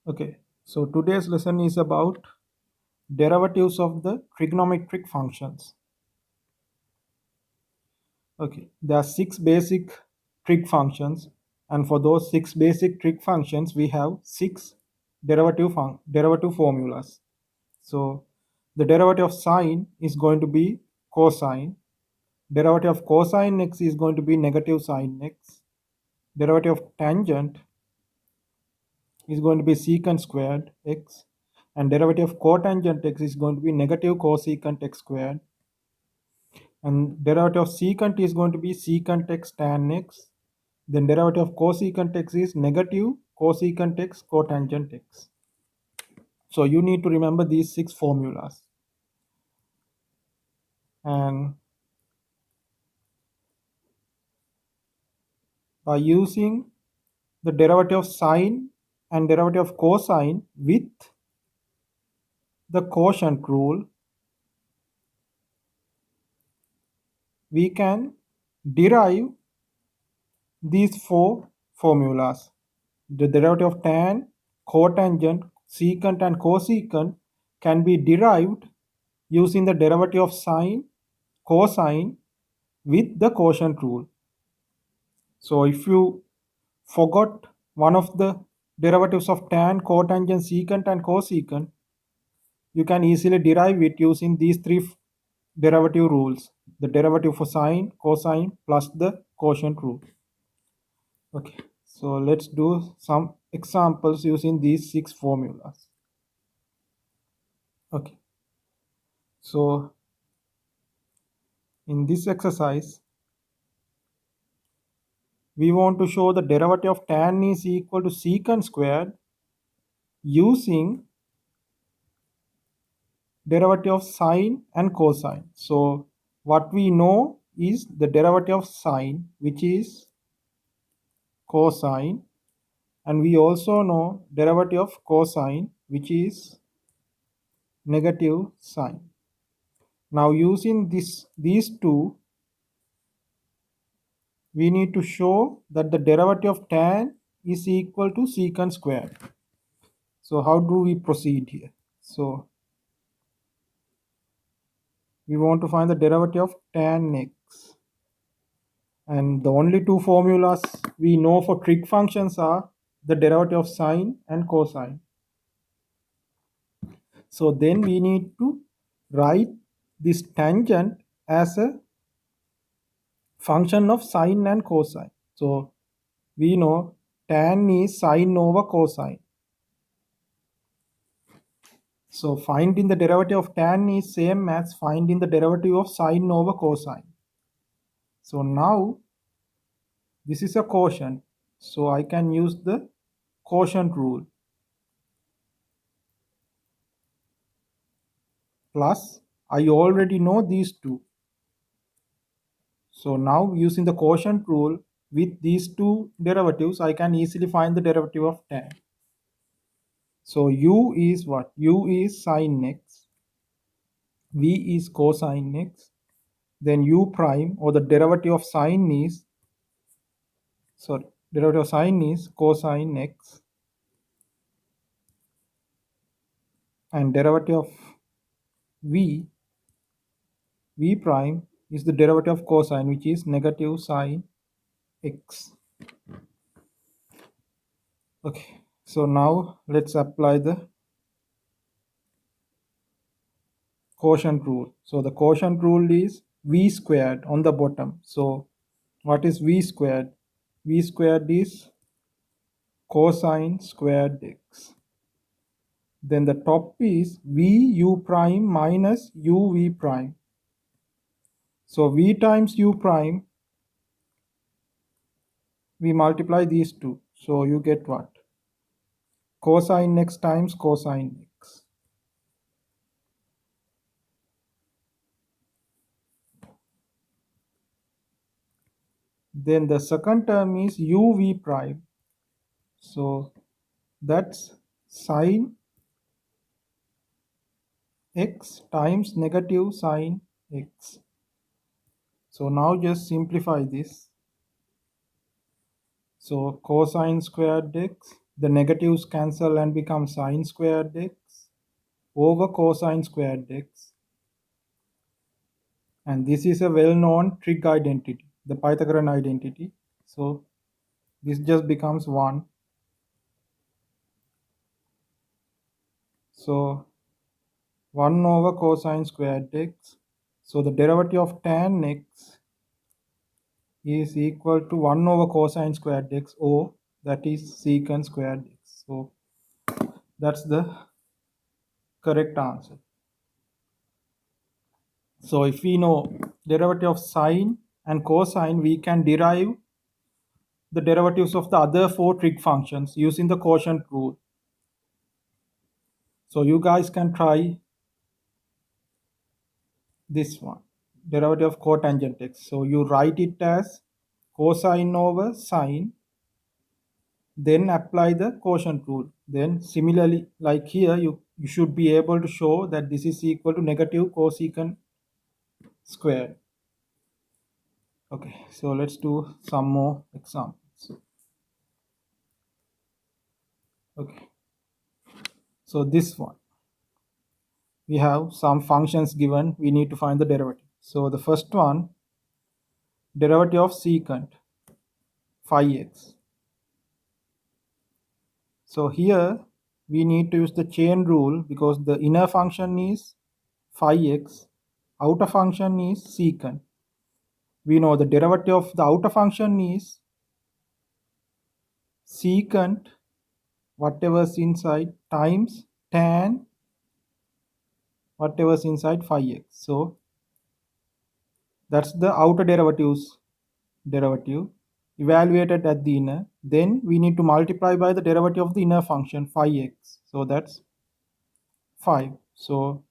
Okay, so today's lesson is about derivatives of the trigonometric functions. Okay, there are six basic trig functions, and for those six basic trig functions, we have six derivative formulas. So the derivative of sine is going to be cosine. Derivative of cosine x is going to be negative sine x. Derivative of tangent is going to be secant squared x, and derivative of cotangent x is going to be negative cosecant x squared, and derivative of secant is going to be secant x tan x. Then derivative of cosecant x is negative cosecant x cotangent x. So you need to remember these six formulas, and by using the derivative of sine and derivative of cosine with the quotient rule, we can derive these four formulas. The derivative of tan, cotangent, secant and cosecant can be derived using the derivative of sine, cosine with the quotient rule. So if you forgot one of the derivatives of tan, cotangent, secant and cosecant, you can easily derive it using these three derivative rules: the derivative for sine, cosine plus the quotient rule. Okay, so let's do some examples using these six formulas. Okay, so in this exercise, we want to show the derivative of tan is equal to secant squared using derivative of sine and cosine. So what we know is the derivative of sine, which is cosine, and we also know derivative of cosine, which is negative sine. Now using these two, we need to show that the derivative of tan is equal to secant squared. So how do we proceed here? So we want to find the derivative of tan x, and the only two formulas we know for trig functions are the derivative of sine and cosine. So then we need to write this tangent as a function of sine and cosine. So we know tan is sine over cosine. So finding the derivative of tan is same as finding the derivative of sine over cosine. So now this is a quotient. So I can use the quotient rule. Plus I already know these two. So now using the quotient rule with these two derivatives, I can easily find the derivative of tan. So u is what? U is sine x, v is cosine x, then u prime, or the derivative of sine is, derivative of sine is cosine x, and derivative of v prime is the derivative of cosine, which is negative sine x. Okay, so now let's apply the quotient rule. So the quotient rule is v squared on the bottom. So what is v squared? V squared is cosine squared x. Then the top is v u prime minus u v prime. So v times u prime, we multiply these two. So you get what? Cosine x times cosine x. Then the second term is uv prime. So that's sine x times negative sine x. So now just simplify this. So cosine squared x the negatives cancel and become sine squared x over cosine squared x. And this is a well-known trig identity, the Pythagorean identity. So this just becomes 1. So 1 over cosine squared x. So the derivative of tan x is equal to 1 over cosine squared x, or that is secant squared x. So that's the correct answer. So if we know derivative of sine and cosine, we can derive the derivatives of the other 4 trig functions using the quotient rule. So you guys can try this one, derivative of cotangent x. So you write it as cosine over sine, then apply the quotient rule. Then similarly, like here, you should be able to show that this is equal to negative cosecant squared. Okay, so let's do some more examples. Okay, so this one, we have some functions given, we need to find the derivative. So the first one, derivative of secant phi x. So here we need to use the chain rule because the inner function is phi x, outer function is secant. We know the derivative of the outer function is secant whatever's inside times tan whatever's inside phi x. So that's the outer derivative evaluated at the inner. Then we need to multiply by the derivative of the inner function phi x. So that's 5. So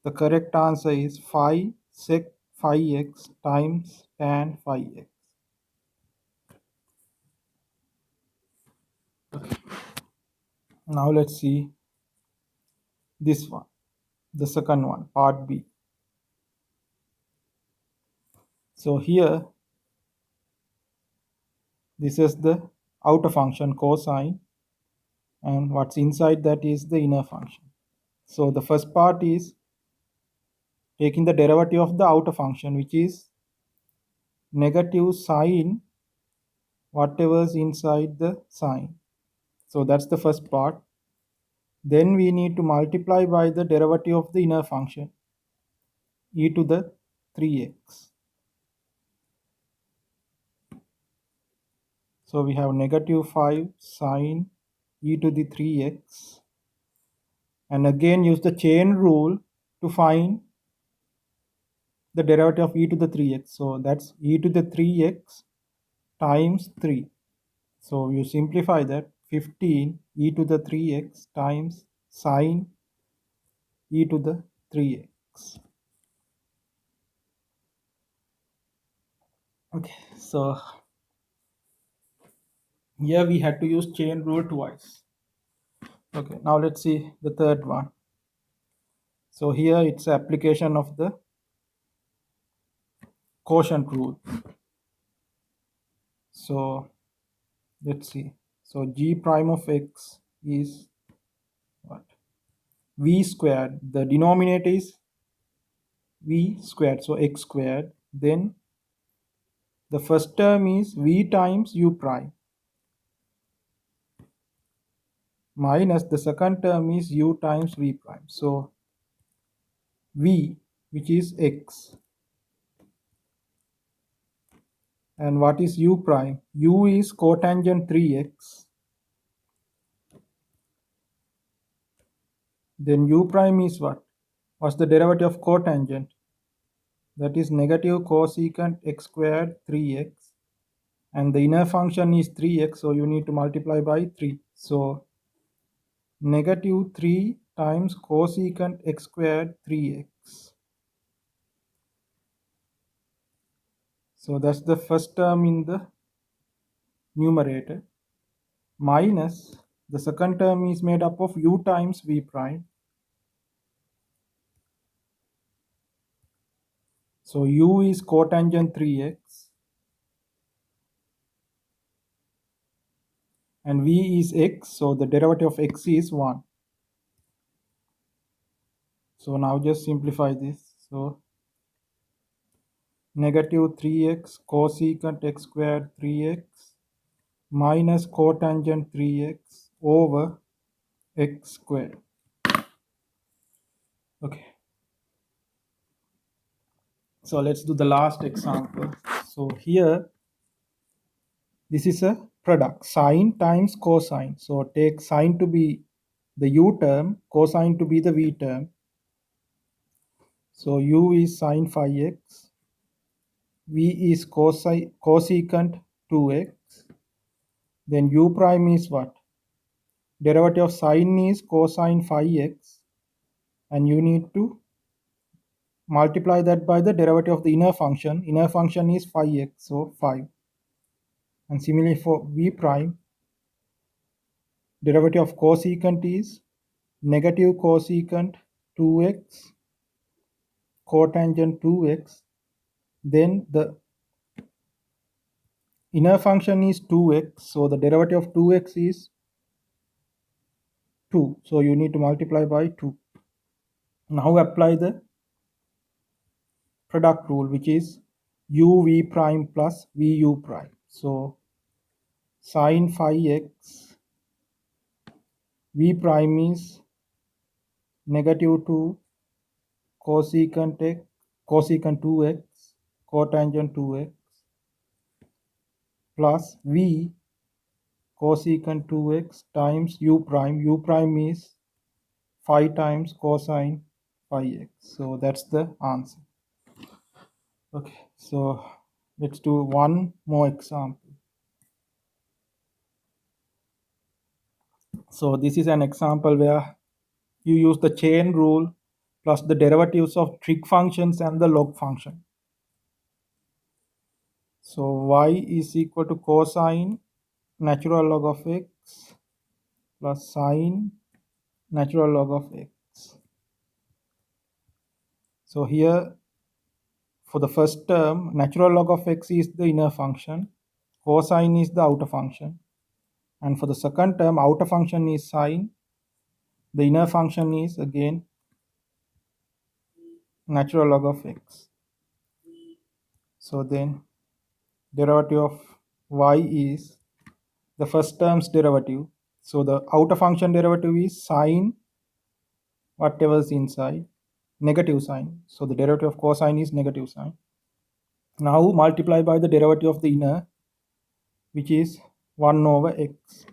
the correct answer is phi sec phi x times tan phi x. Now let's see this one, the second one, part B. So here, this is the outer function cosine, and what's inside that is the inner function. So the first part is taking the derivative of the outer function, which is negative sine whatever's inside the sine. So that's the first part. Then we need to multiply by the derivative of the inner function, e to the 3x. So we have negative 5 sine e to the 3x, and again use the chain rule to find the derivative of e to the 3x. So that's e to the 3x times 3. So you simplify that, 15 e to the 3x times sine e to the 3x. Okay, so here we had to use chain rule twice. Okay, now let's see the third one. So here it's application of the quotient rule. So let's see. So g prime of x is what? V squared. The denominator is v squared, so x squared. Then the first term is v times u prime minus the second term is u times v prime. So v, which is x, and what is u prime? U is cotangent 3x. Then u prime is what? What's the derivative of cotangent? That is negative cosecant x squared 3x, and the inner function is 3x, so you need to multiply by 3. So negative 3 times cosecant x squared 3x. So that's the first term in the numerator, minus the second term is made up of u times v prime. So u is cotangent 3x, and v is x, so the derivative of x is 1. So now just simplify this. So negative 3x cosecant x squared 3x minus cotangent 3x over x squared. Okay, so let's do the last example. So here, this is a product, sine times cosine. So take sine to be the u term, cosine to be the v term. So u is sine phi x, v is cosecant 2x, then u prime is what? Derivative of sine is cosine phi x, and you need to multiply that by the derivative of the inner function. Inner function is phi x, so 5. And similarly for v prime, derivative of cosecant is negative cosecant 2x cotangent 2x, then the inner function is 2x, so the derivative of 2x is 2, so you need to multiply by 2. Now apply the product rule, which is u v prime plus vu prime. So sine phi x, v prime is negative 2 cosecant x, cosecant 2x cotangent 2x plus v cosecant 2x times u prime. U prime is 5 times cosine phi x. So that's the answer. Okay, so let's do one more example. So this is an example where you use the chain rule plus the derivatives of trig functions and the log function. So y is equal to cosine natural log of x plus sine natural log of x. So here, for the first term, natural log of x is the inner function, cosine is the outer function. And for the second term, outer function is sine, the inner function is again natural log of x. So then derivative of y is the first term's derivative. So the outer function derivative is sine whatever is inside, negative sine. So the derivative of cosine is negative sine. Now multiply by the derivative of the inner, which is 1 over x.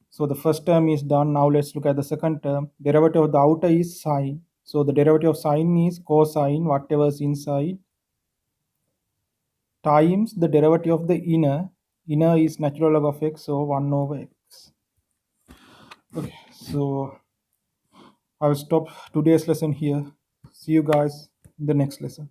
So the first term is done. Now let's look at the second term. Derivative of the outer is sine. So the derivative of sine is cosine, whatever is inside, times the derivative of the inner. Inner is natural log of x, so 1 over x. Okay, so I will stop today's lesson here. See you guys in the next lesson.